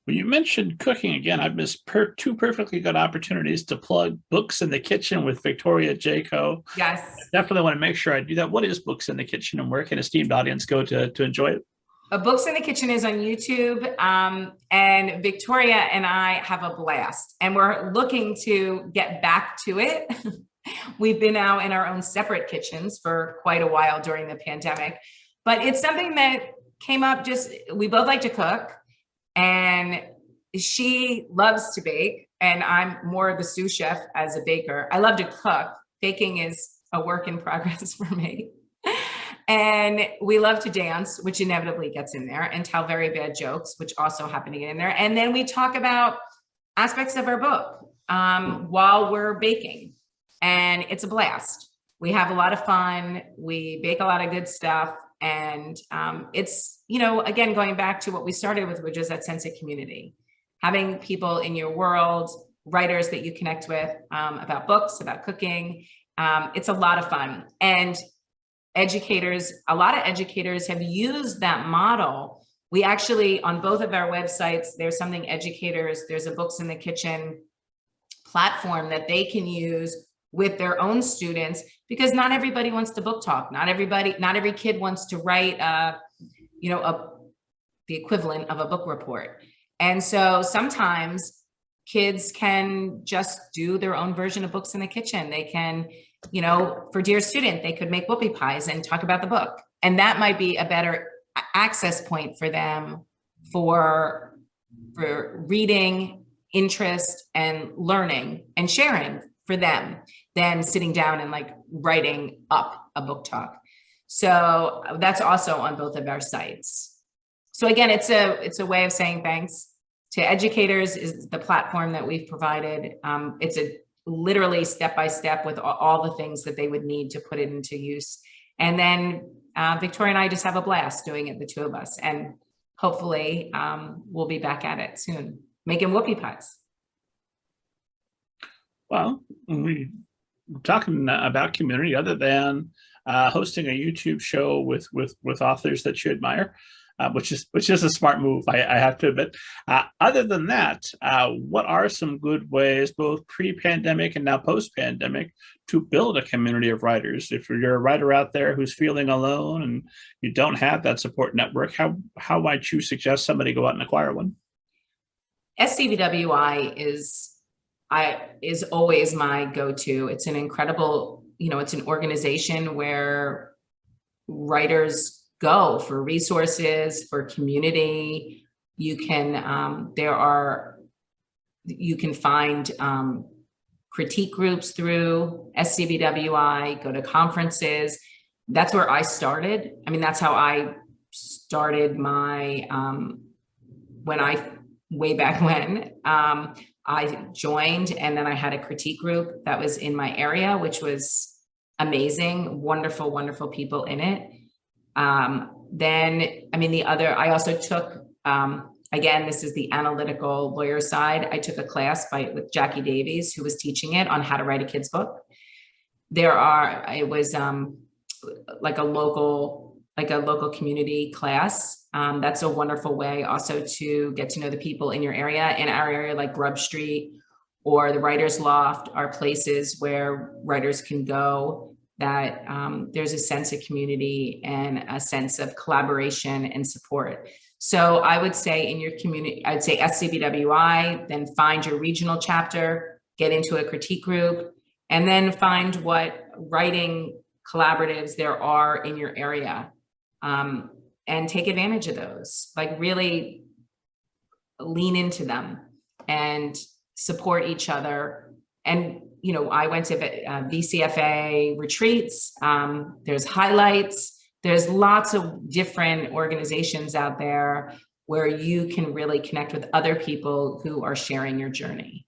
When you mentioned cooking again, I've missed two perfectly good opportunities to plug Books in the Kitchen with Victoria Jaco. Yes. Definitely want to make sure I do that. What is Books in the Kitchen, and where can a esteemed audience go to enjoy it? Books in the Kitchen is on YouTube, and Victoria and I have a blast, and we're looking to get back to it. We've been now in our own separate kitchens for quite a while during the pandemic, but it's something that came up. We both like to cook, and she loves to bake, and I'm more of the sous chef as a baker. I love to cook. Baking is a work in progress for me. And we love to dance, which inevitably gets in there, and tell very bad jokes, which also happen to get in there. And then we talk about aspects of our book while we're baking. And it's a blast. We have a lot of fun. We bake a lot of good stuff. And it's, again, going back to what we started with, which is that sense of community. Having people in your world, writers that you connect with about books, about cooking. It's a lot of fun. And a lot of educators have used that model. We actually, on both of our websites, there's a Books in the Kitchen platform that they can use with their own students, because not everybody wants to book talk. Not every kid wants to write, the equivalent of a book report. And so sometimes kids can just do their own version of Books in the Kitchen. They can, for Dear Student, they could make whoopie pies and talk about the book. And that might be a better access point for them for reading, interest, and learning and sharing for them than sitting down and writing up a book talk. So that's also on both of our sites. So again, it's a way of saying thanks to educators. Is the platform that we've provided. It's literally step-by-step with all the things that they would need to put it into use. And then Victoria and I just have a blast doing it, the two of us. And hopefully we'll be back at it soon, making whoopie pies. Well, we're talking about community, other than hosting a YouTube show with authors that you admire. Which is a smart move, I have to admit. Other than that, what are some good ways, both pre-pandemic and now post-pandemic, to build a community of writers? If you're a writer out there who's feeling alone and you don't have that support network, how might you suggest somebody go out and acquire one? SCBWI is always my go-to. It's an incredible, it's an organization where writers go for resources, for community. You can find critique groups through SCBWI, go to conferences. That's where I started. I mean, that's how I started my, way back when. I joined, and then I had a critique group that was in my area, which was amazing, wonderful, wonderful people in it. I also took, again, this is the analytical lawyer side. I took a class with Jackie Davies, who was teaching it on how to write a kid's book. It was like a local community class. That's a wonderful way also to get to know the people in your area. In our area, like Grub Street or the Writer's Loft, are places where writers can go, that there's a sense of community and a sense of collaboration and support. So I would say in your community, I'd say SCBWI, then find your regional chapter, get into a critique group, and then find what writing collaboratives there are in your area, and take advantage of those. Really lean into them and support each other. And I went to VCFA retreats. There's highlights. There's lots of different organizations out there where you can really connect with other people who are sharing your journey.